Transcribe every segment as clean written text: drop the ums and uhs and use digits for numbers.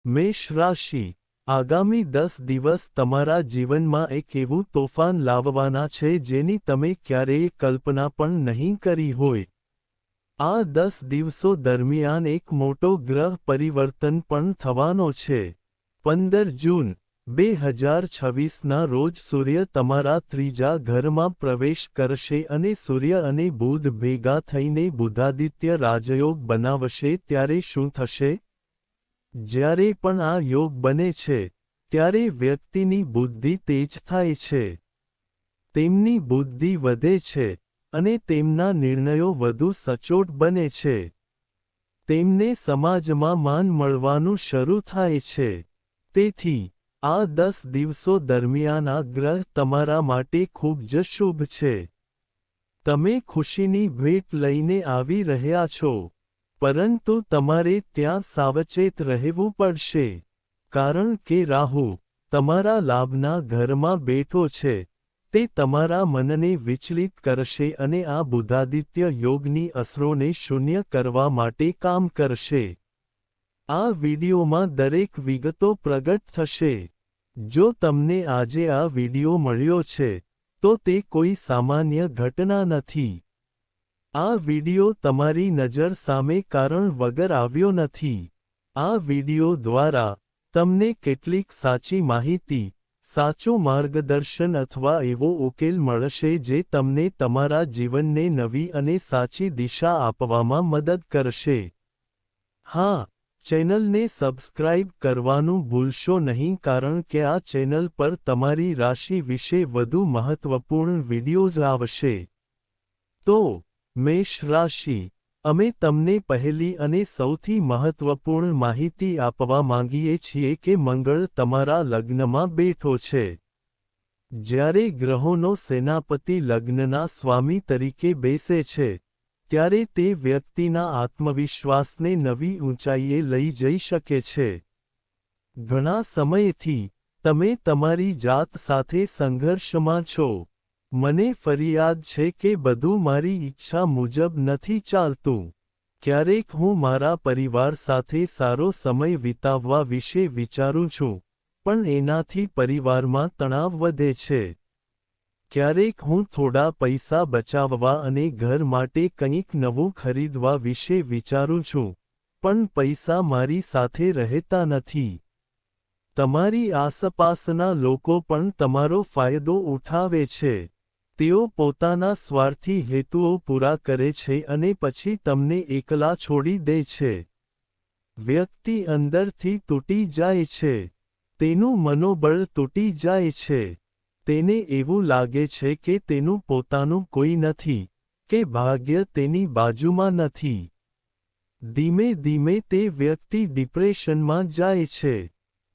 મેષ રાશિ આગામી 10 દિવસ તમારા જીવનમાં એક એવું તોફાન લાવવાના છે જેની તમે ક્યારેય કલ્પના પણ નહીં કરી હોય. આ 10 દિવસો દરમિયાન એક મોટો ગ્રહ પરિવર્તન પણ થવાનો છે. 15 જૂન 2026ના રોજ સૂર્ય તમારા ત્રીજા ઘરમાં પ્રવેશ કરશે અને સૂર્ય અને બુધ ભેગા થઈને બુધાદિત્ય રાજયોગ બનાવશે. ત્યારે શું થશે? જ્યારે પણ આ યોગ બને છે ત્યારે વ્યક્તિની બુદ્ધિ તેજ થાય છે. તેમની બુદ્ધિ વધે છે અને તેમના નિર્ણયો વધુ સચોટ બને છે. તેમને સમાજમાં માન મળવાનું શરૂ થાય છે. તેથી આ 10 દિવસો દરમિયાન આ ગ્રહ તમારા માટે ખૂબ જ શુભ છે. તમે ખુશીની ભેટ લઈને આવી રહ્યા છો. પરંતુ તમારે ત્યાં સાવચેત રહેવું પડશે. કારણ કે રાહુ તમારા લાભના ઘરમાં બેઠો છે. તે તમારા મનને વિચલિત કરશે અને આ બુધાદિત્ય યોગની અસરોને શૂન્ય કરવા માટે કામ કરશે. આ વિડિયોમાં દરેક વિગતો પ્રગટ થશે. જો તમને આજે આ વિડિયો મળ્યો છે તો તે કોઈ સામાન્ય ઘટના નથી. આ વિડિયો તમારી નજર સામે કારણ વગર આવ્યો નથી. આ વિડિયો દ્વારા તમને કેટલીક સાચી માહિતી, સાચું માર્ગદર્શન અથવા એવો ઉકેલ મળશે જે તમને તમારા જીવનને નવી અને સાચી દિશા આપવામાં મદદ કરશે. હા, ચેનલને સબસ્ક્રાઇબ કરવાનું ભૂલશો નહીં કારણ કે આ ચેનલ પર તમારી રાશિ વિશે વધુ મહત્વપૂર્ણ વિડિયોઝ આવશે. તો મેષ રાશિ, અમે તમને પહેલી અને સૌથી મહત્વપૂર્ણ માહિતી આપવા માંગીએ છીએ કે મંગળ તમારા લગ્નમાં બેઠો છે. જ્યારે ગ્રહોનો સેનાપતિ લગ્નના સ્વામી તરીકે બેસે છે, ત્યારે તે વ્યક્તિના આત્મવિશ્વાસને નવી ઊંચાઈએ લઈ જઈ શકે છે. ઘણા સમયથી તમે તમારી જાત સાથે સંઘર્ષમાં છો. મને ફરિયાદ છે કે બધું મારી ઈચ્છા મુજબ નથી ચાલતું. ક્યારેક હું મારા પરિવાર સાથે સારો સમય વિતાવવા વિશે વિચારું છું, પણ એનાથી પરિવારમાં તણાવ વધે છે. ક્યારેક હું થોડા પૈસા બચાવવા અને ઘર માટે કંઈક નવું ખરીદવા વિશે વિચારું છું, પણ પૈસા મારી સાથે રહેતા નથી. તમારી આસપાસના લોકો પણ તમારો ફાયદો ઉઠાવે છે. તેઓ પોતાના સ્વાર્થી હેતુઓ પૂરા કરે છે અને પછી તમને એકલા છોડી દે છે. વ્યક્તિ અંદરથી તૂટી જાય છે. તેનું મનોબળ તૂટી જાય છે. તેને એવું લાગે છે કે તેનું પોતાનું કોઈ નથી, કે ભાગ્ય તેની બાજુમાં નથી. ધીમે ધીમે તે વ્યક્તિ ડિપ્રેશનમાં જાય છે.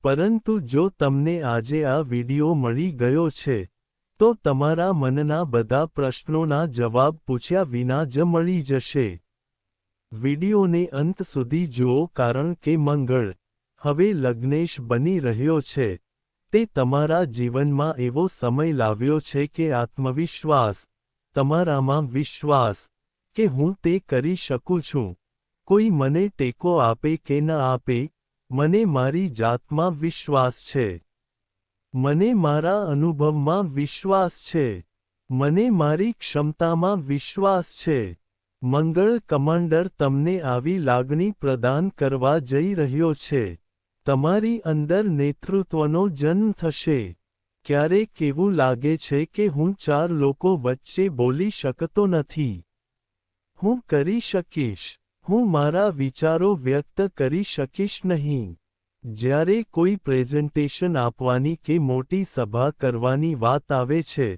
પરંતુ જો તમને આજે આ વિડિયો મળી ગયો છે, તો તમારા મનના બધા પ્રશ્નોના જવાબ પૂછ્યા વિના જ મળી જશે. વિડિયોને અંત સુધી જુઓ કારણ કે મંગળ હવે લગ્નેશ બની રહ્યો છે. તે તમારા જીવનમાં એવો સમય લાવ્યો છે કે આત્મવિશ્વાસ, તમારામાં વિશ્વાસ કે હું તે કરી શકું છું. કોઈ મને ટેકો આપે કે ન આપે, મને મારી જાતમાં વિશ્વાસ છે. મને મારા અનુભવમાં વિશ્વાસ છે. મને મારી ક્ષમતામાં વિશ્વાસ છે. મંગળ કમાન્ડર તમને આવી લાગણી પ્રદાન કરવા જઈ રહ્યો છે. તમારી અંદર નેતૃત્વનો જન્મ થશે. ક્યારેક એવું લાગે છે કે હું 4 લોકો વચ્ચે બોલી શકતો નથી. હું કરી શકીશ. હું મારા વિચારો વ્યક્ત કરી શકીશ નહીં. જ્યારે કોઈ પ્રેઝન્ટેશન આપવાની કે મોટી સભા કરવાની વાત આવે છે,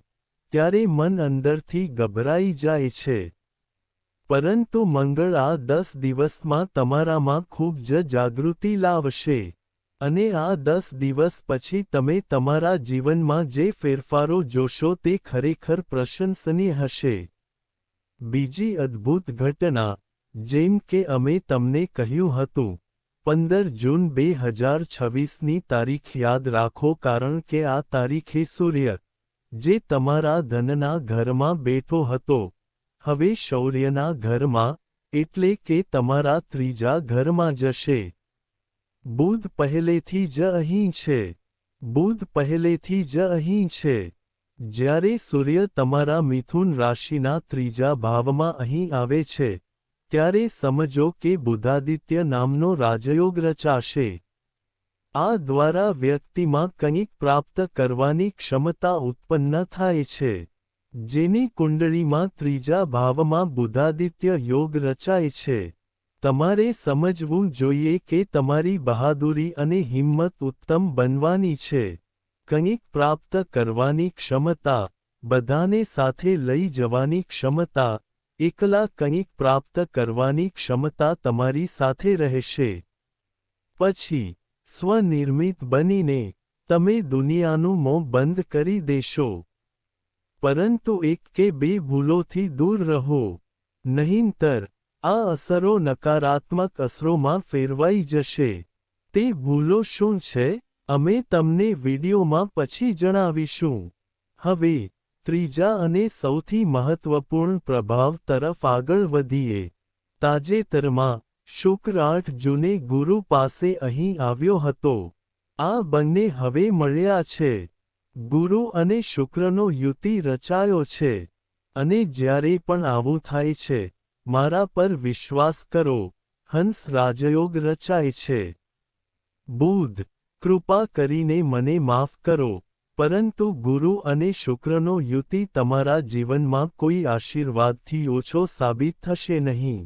ત્યારે મન અંદરથી ગભરાઈ જાય છે. પરંતુ મંગળ આ 10 દિવસમાં તમારામાં ખૂબ જ જાગૃતિ લાવશે. અને આ 10 દિવસ પછી તમે તમારા જીવનમાં જે ફેરફારો જોશો તે ખરેખર પ્રશંસનીય હશે. બીજી અદ્ભુત ઘટના, જેમ કે અમે તમને કહ્યું હતું, 15 જૂન 2026ની તારીખ યાદ રાખો કારણ કે આ તારીખે સૂર્ય, જે તમારા ધનના ઘરમાં બેઠો હતો, હવે શૌર્યના ઘરમાં, એટલે કે તમારા ત્રીજા ઘરમાં જશે. બુધ પહેલેથી જ અહીં છે. બુધ પહેલેથી જ અહીં છે. જ્યારે સૂર્ય તમારા મિથુન રાશિના ત્રીજા ભાવમાં અહીં આવે છે, ત્યારે સમજો કે બુધાદિત્ય નામનો રાજયોગ રચાશે. આ દ્વારા વ્યક્તિમાં કંઈક પ્રાપ્ત કરવાની ક્ષમતા ઉત્પન્ન થાય છે. જેની કુંડળીમાં ત્રીજા ભાવમાં બુધાદિત્ય યોગ રચાય છે. તમારે સમજવું જોઈએ કે તમારી બહાદુરી અને હિંમત ઉત્તમ બનવાની છે. કંઈક પ્રાપ્ત કરવાની ક્ષમતા, બધાને સાથે લઈ જવાની ક્ષમતા, એકલા કંઈક પ્રાપ્ત કરવાની ક્ષમતા તમારી સાથે રહેશે. પછી સ્વનિર્મિત બનીને તમે દુનિયાનું મોં બંધ કરી દેશો. પરંતુ એક કે બે ભૂલોથી દૂર રહો. નહીંતર આ અસરો નકારાત્મક અસરોમાં ફેરવાઈ જશે. તે ભૂલો શું છે, અમે તમને વિડીયોમાં પછી જણાવીશું. હવે ત્રીજા અને સૌથી મહત્વપૂર્ણ પ્રભાવ તરફ આગળ વધીએ. તાજેતરમાં શુક્ર 8 જૂને ગુરુ પાસે અહીં આવ્યો હતો. આ બંને હવે મળ્યા છે. ગુરુ અને શુક્રનો યુતિ રચાયો છે. અને જ્યારે પણ આવું થાય છે, મારા પર વિશ્વાસ કરો, હંસ રાજયોગ રચાય છે. બુધ, કૃપા કરીને મને માફ કરો, પરંતુ ગુરુ અને શુક્રનો યુતિ તમારા જીવનમાં કોઈ આશીર્વાદથી ઓછો સાબિત થશે નહીં.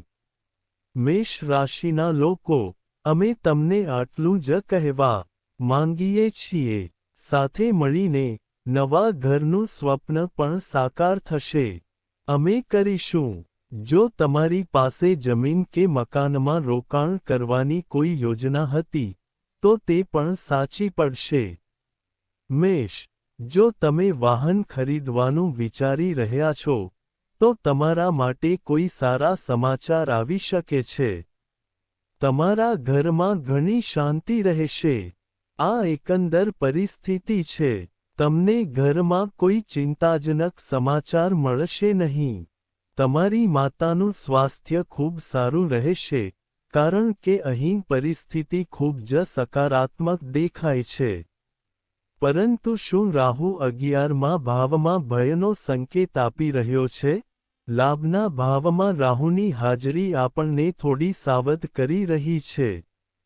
મેષ રાશિના લોકો, અમે તમને આટલું જ કહેવા માંગીએ છીએ. સાથે મળીને નવા ઘરનું સ્વપ્ન પણ સાકાર થશે. અમે કરીશું. જો તમારી પાસે જમીન કે મકાનમાં રોકાણ કરવાની કોઈ યોજના હતી, તો તે પણ સાચી પડશે. મેષ, જો તમે વાહન ખરીદવાનું વિચારી રહ્યા છો, તો તમારા માટે કોઈ સારા સમાચાર આવી શકે છે. તમારા ઘરમાં ઘણી શાંતિ રહેશે. આ એકંદર પરિસ્થિતિ છે. તમને ઘરમાં કોઈ ચિંતાજનક સમાચાર મળશે નહીં. તમારી માતાનું સ્વાસ્થ્ય ખૂબ સારું રહેશે, કારણ કે અહીં પરિસ્થિતિ ખૂબ જ સકારાત્મક દેખાય છે. પરંતુ શું રાહુ 11મા ભાવમાં ભયનો સંકેત આપી રહ્યો છે? લાભના ભાવમાં રાહુની હાજરી આપણને થોડી સાવધ કરી રહી છે.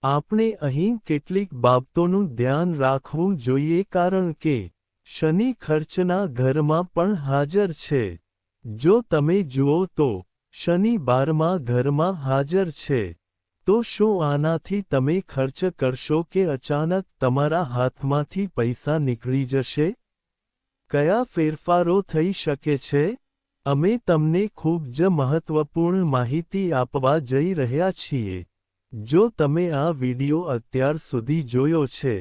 આપણે અહીં કેટલીક બાબતોનું ધ્યાન રાખવું જોઈએ કારણ કે શનિ ખર્ચના ઘરમાં પણ હાજર છે. જો તમે જુઓ તો શનિ 12મા ઘરમાં હાજર છે. તો શું આનાથી તમે ખર્ચ કરશો કે અચાનક તમારા હાથમાંથી પૈસા નીકળી જશે? કયા ફેરફારો થઈ શકે છે? અમે તમને ખૂબ જ મહત્વપૂર્ણ માહિતી આપવા જઈ રહ્યા છીએ. જો તમે આ વિડિયો અત્યાર સુધી જોયો છે,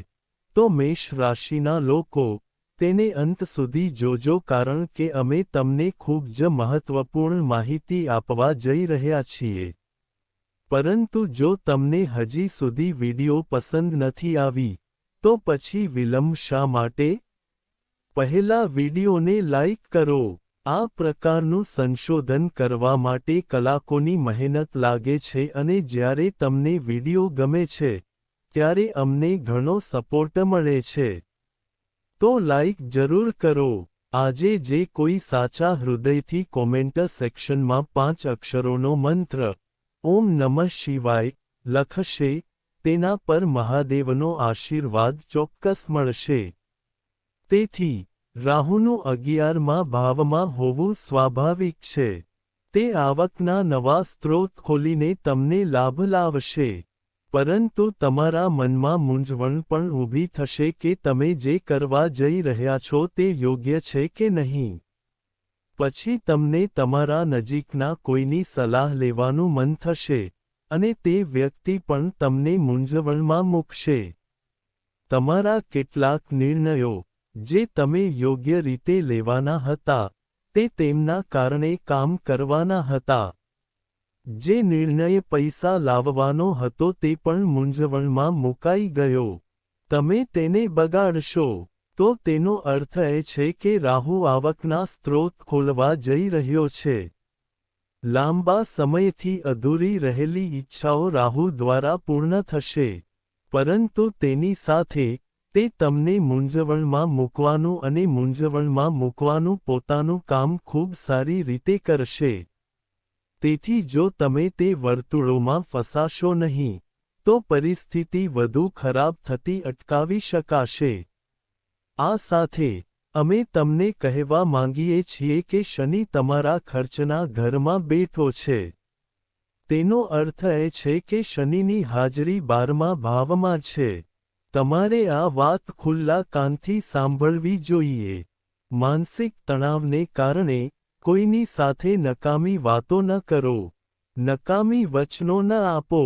તો મેષ રાશિના લોકો, તેને અંત સુધી જોજો કારણ કે અમે તમને ખૂબ જ મહત્વપૂર્ણ માહિતી આપવા જઈ રહ્યા છીએ. પરંતુ જો તમને હજી સુધી વિડિયો પસંદ નથી આવી, તો પછી વિલંબ શા માટે? પહેલા વિડિયોને લાઇક કરો. આ પ્રકારનું સંશોધન કરવા માટે કલાકોની મહેનત લાગે છે અને જ્યારે તમને વિડિયો ગમે છે, ત્યારે અમને ઘણો સપોર્ટ મળે છે. તો લાઇક જરૂર કરો. આજે જે કોઈ સાચા હૃદયથી કોમેન્ટ સેક્શનમાં 5 અક્ષરોનો મંત્ર ઓમ નમઃ શિવાય લખશે, તેના પર મહાદેવનો આશીર્વાદ ચોક્કસ મળશે. તેથી રાહુનું 11મા ભાવમાં હોવું સ્વાભાવિક છે. તે આવકના નવા સ્ત્રોત ખોલીને તમને લાભ લાવશે. પરંતુ તમારા મનમાં મૂંઝવણ પણ ઊભી થશે કે તમે જે કરવા જઈ રહ્યા છો તે યોગ્ય છે કે નહીં. પછી તમને તમારા નજીકના કોઈની સલાહ લેવાનું મન થશે, અને તે વ્યક્તિ પણ તમને મૂંઝવણમાં મૂકશે. તમારા કેટલાક નિર્ણયો, જે તમે યોગ્ય રીતે લેવાના હતા, તે તેમના કારણે કામ કરવાના હતા. જે નિર્ણય પૈસા લાવવાનો હતો તે પણ મૂંઝવણમાં મુકાઈ ગયો. તમે તેને બગાડશો, તો તેનો અર્થ એ છે કે રાહુ આવકના સ્ત્રોત ખોલવા જઈ રહ્યો છે. લાંબા સમયથી અધૂરી રહેલી ઈચ્છાઓ રાહુ દ્વારા પૂર્ણ થશે. પરંતુ તેની સાથે તે તમને મૂંઝવણમાં મૂકવાનું પોતાનું કામ ખૂબ સારી રીતે કરશે. તેથી જો તમે તે વર્તુળોમાં ફસાશો નહીં, તો પરિસ્થિતિ વધુ ખરાબ થતી અટકાવી શકાશે. આ સાથે અમે તમને કહેવા માંગીએ છીએ કે શનિ તમારા ખર્ચના ઘરમાં બેઠો છે. તેનો અર્થ એ છે કે શનિની હાજરી 12મા ભાવમાં છે. તમારે આ વાત ખુલ્લા કાનથી સાંભળવી જોઈએ. માનસિક તણાવને કારણે કોઈની સાથે નકામી વાતો ન કરો. નકામી વચનો ન આપો.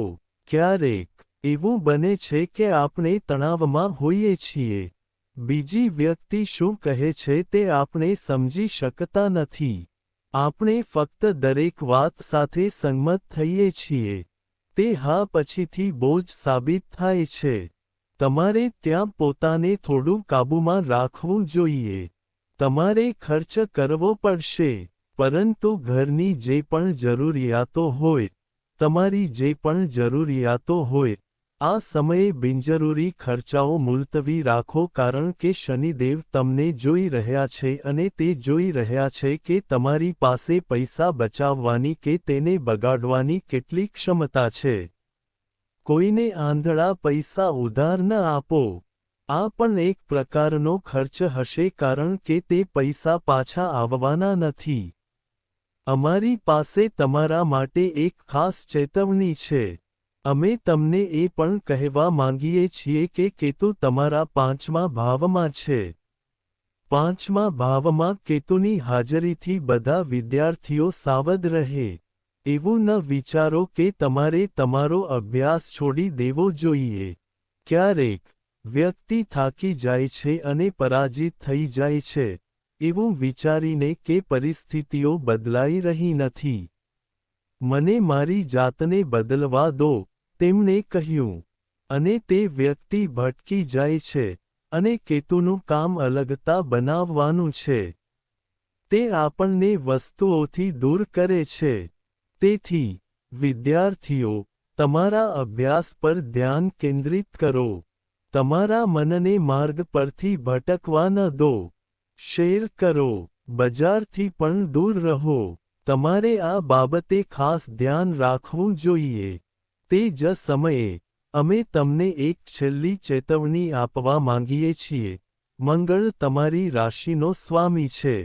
ક્યારેક એવું બને છે કે આપણે તણાવમાં હોઈએ છીએ. બીજી વ્યક્તિ શું કહે છે તે આપણે સમજી શકતા નથી. આપણે ફક્ત દરેક વાત સાથે સંમત થઈએ છીએ. તે હા પછીથી બોજ સાબિત થાય છે. તમારે ત્યાં પોતાને થોડું કાબૂમાં રાખવું જોઈએ. તમારે ખર્ચ કરવો પડશે, પરંતુ ઘરની જે પણ જરૂરિયાતો હોય, તમારી જે પણ જરૂરિયાતો હોય, આ સમયે બિનજરૂરી ખર્ચાઓ મુલતવી રાખો કારણ કે શનિદેવ તમને જોઈ રહ્યા છે અને તે જોઈ રહ્યા છે કે તમારી પાસે પૈસા બચાવવાની કે તેને બગાડવાની કેટલી ક્ષમતા છે. કોઈને આંધળા પૈસા ઉધાર ન આપો. આ પણ એક પ્રકારનો ખર્ચ હશે કારણ કે તે પૈસા પાછા આવવાના નથી. અમારી પાસે તમારા માટે એક ખાસ ચેતવણી છે. અમે તમને એ પણ કહેવા માંગીએ છીએ કે કેતુ તમારા 5મા ભાવમાં છે. 5મા ભાવમાં કેતુની હાજરીથી બધા વિદ્યાર્થીઓ સાવધ રહે. એવું ન વિચારો કે તમારે તમારો અભ્યાસ છોડી દેવો જોઈએ. ક્યારેક વ્યક્તિ થાકી જાય છે અને પરાજિત થઈ જાય છે, એવું વિચારીને કે પરિસ્થિતિઓ બદલાઈ રહી નથી. મને મારી જાતને બદલવા દો, તેમણે કહ્યું. અને તે વ્યક્તિ ભટકી જાય છે, અને કેતુનું કામ અલગતા બનાવવાનું છે. તે આપણને વસ્તુઓથી દૂર કરે છે. તેથી, વિદ્યાર્થીઓ, તમારા અભ્યાસ પર ધ્યાન કેન્દ્રિત કરો. તમારા મનને માર્ગ પરથી ભટકવા ન દો. શેર કરો. બજારથી પણ દૂર રહો. તમારે આ બાબતે ખાસ ધ્યાન રાખવું જોઈએ. તે જ સમયે, અમે તમને એક છેલ્લી ચેતવણી આપવા માંગીએ છીએ. મંગળ તમારી રાશિનો સ્વામી છે.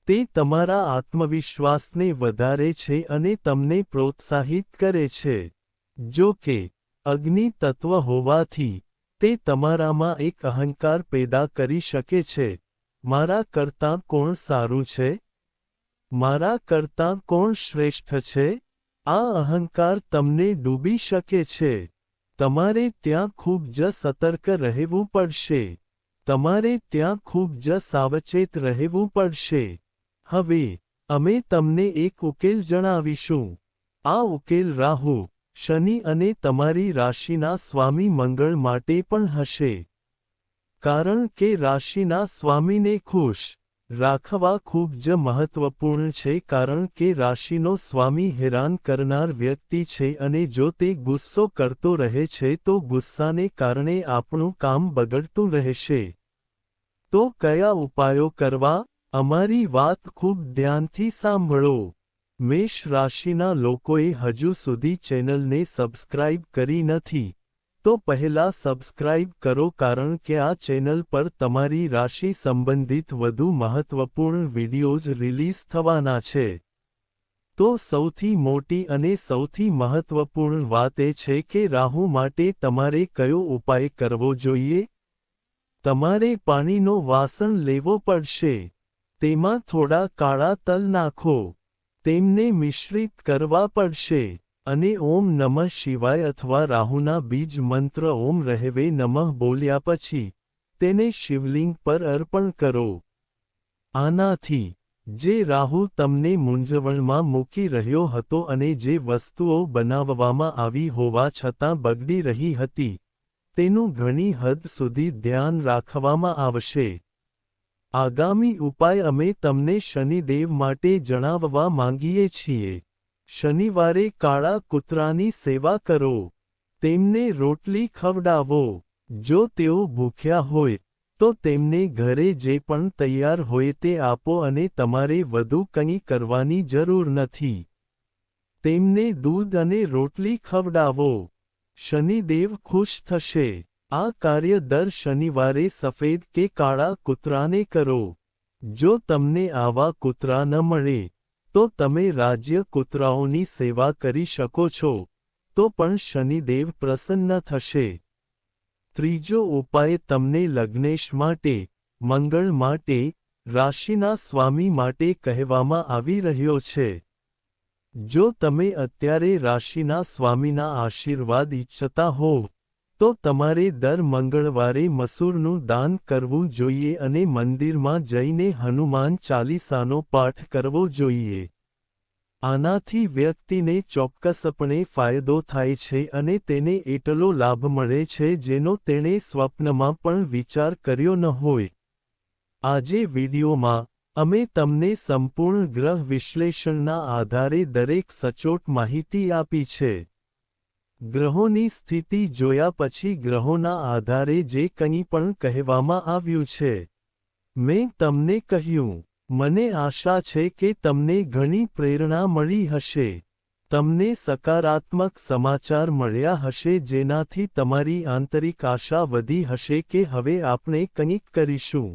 તે તમારા આત્મવિશ્વાસને વધારે છે અને તમને પ્રોત્સાહિત કરે છે. જો કે, અગ્નિ તત્વ હોવાથી, તે તમારામાં એક અહંકાર પેદા કરી શકે છે. મારા કરતાં કોણ સારું છે? મારા કરતાં કોણ શ્રેષ્ઠ છે? આ અહંકાર તમને ડૂબી શકે છે. તમારે ત્યાં ખૂબ જ સતર્ક રહેવું પડશે. તમારે ત્યાં ખૂબ જ સાવચેત રહેવું પડશે. હવે, અમે તમને એક ઉકેલ જણાવીશું. આ ઉકેલ રાહુ, શનિ અને તમારી રાશિના સ્વામી મંગળ માટે પણ હશે. કારણ કે રાશિના સ્વામીને ખુશ રાખવા ખૂબ જ મહત્વપૂર્ણ છે કારણ કે રાશિનો સ્વામી હેરાન કરનાર વ્યક્તિ છે અને જો તે ગુસ્સો કરતો રહે છે તો ગુસ્સાને કારણે આપણું કામ બગડતું રહેશે. તો કયા ઉપાયો કરવા? અમારી વાત ખૂબ ધ્યાનથી સાંભળો. મેષ રાશિના લોકોએ હજુ સુધી ચેનલને સબસ્ક્રાઇબ કરી નથી, તો પહેલા સબસ્ક્રાઇબ કરો કારણ કે આ ચેનલ પર તમારી રાશિ સંબંધિત વધુ મહત્વપૂર્ણ વિડિયોઝ રિલીઝ થવાના છે. તો સૌથી મોટી અને સૌથી મહત્વપૂર્ણ વાત એ છે કે રાહુ માટે તમારે કયો ઉપાય કરવો જોઈએ? તમારે પાણીનો વાસણ લેવો પડશે. તેમાં થોડા કાળા તલ નાખો. તેમને મિશ્રિત કરવા પડશે. અને ઓમ નમઃ શિવાય અથવા રાહુના બીજ મંત્ર ઓમ રહેવે નમઃ બોલ્યા પછી, તેને શિવલિંગ પર અર્પણ કરો. આનાથી, જે રાહુ તમને મૂંઝવણમાં મૂકી રહ્યો હતો અને જે વસ્તુઓ બનાવવામાં આવી હોવા છતાં બગડી રહી હતી, તેનું ઘણી હદ સુધી ધ્યાન રાખવામાં આવશે. આગામી ઉપાય અમે તમને શનિદેવ માટે જણાવવા માંગીએ છીએ. શનિવારે કાળા કૂતરાની સેવા કરો. તેમને રોટલી ખવડાવો. જો તેઓ ભૂખ્યા હોય તો તેમને ઘરે જે પણ તૈયાર હોય તે આપો અને તમારે વધુ કંઈ કરવાની જરૂર નથી. તેમને દૂધ અને રોટલી ખવડાવો. શનિદેવ ખુશ થશે. આ કાર્ય દર શનિવારે સફેદ કે કાળા કૂતરાને કરો. જો તમને આવા કૂતરા ન મળે તો તમે રાજ્ય કૂતરાઓની સેવા કરી શકો છો, તો પણ શનિદેવ પ્રસન્ન થશે. ત્રીજો ઉપાય તમને લગ્નેશ માટે, મંગળ માટે, રાશિના સ્વામી માટે કહેવામાં આવી રહ્યો છે. જો તમે અત્યારે રાશિના સ્વામીના આશીર્વાદ ઈચ્છતા હોવ તો તમારે દર મંગળવારે મસૂરનું દાન કરવું જોઈએ અને મંદિરમાં જઈને હનુમાન ચાલીસાનો પાઠ કરવો જોઈએ. આનાથી વ્યક્તિને ચોક્કસપણે ફાયદો થાય છે અને તેને એટલો લાભ મળે છે જેનો તેણે સ્વપ્નમાં પણ વિચાર કર્યો ન હોય. આજે વિડીયોમાં અમે તમને સંપૂર્ણ ગ્રહ વિશ્લેષણના આધારે દરેક સચોટ માહિતી આપી છે. ગ્રહોની સ્થિતિ જોયા પછી ગ્રહોના આધારે જે કંઈ પણ કહેવામાં આવ્યું છે, મેં તમને કહ્યું. મને આશા છે કે તમને ઘણી પ્રેરણા મળી હશે. તમને સકારાત્મક સમાચાર મળ્યા હશે જેનાથી તમારી આંતરિક આશા વધી હશે કે હવે આપણે કંઈક કરીશું.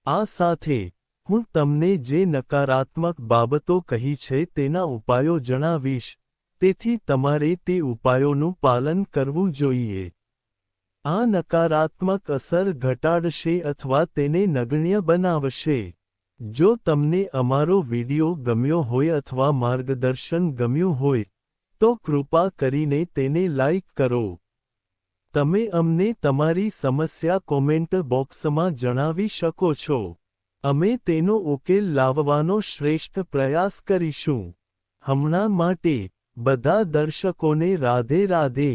આ સાથે હું તમને જે નકારાત્મક બાબતો કહી છે તેના ઉપાયો જણાવીશ, તેથી તમારે તે ઉપાયોનું પાલન કરવું જોઈએ. આ નકારાત્મક અસર ઘટાડશે અથવા તેને નગણ્ય બનાવશે. જો તમને અમારો વિડિયો ગમ્યો હોય અથવા માર્ગદર્શન ગમ્યું હોય તો કૃપા કરીને તેને લાઈક કરો. તમે અમને તમારી સમસ્યા કોમેન્ટ બોક્સમાં જણાવી શકો છો. અમે તેનો ઉકેલ લાવવાનો શ્રેષ્ઠ પ્રયાસ કરીશું. હમણાં માટે બધા દર્શકોને રાધે રાધે.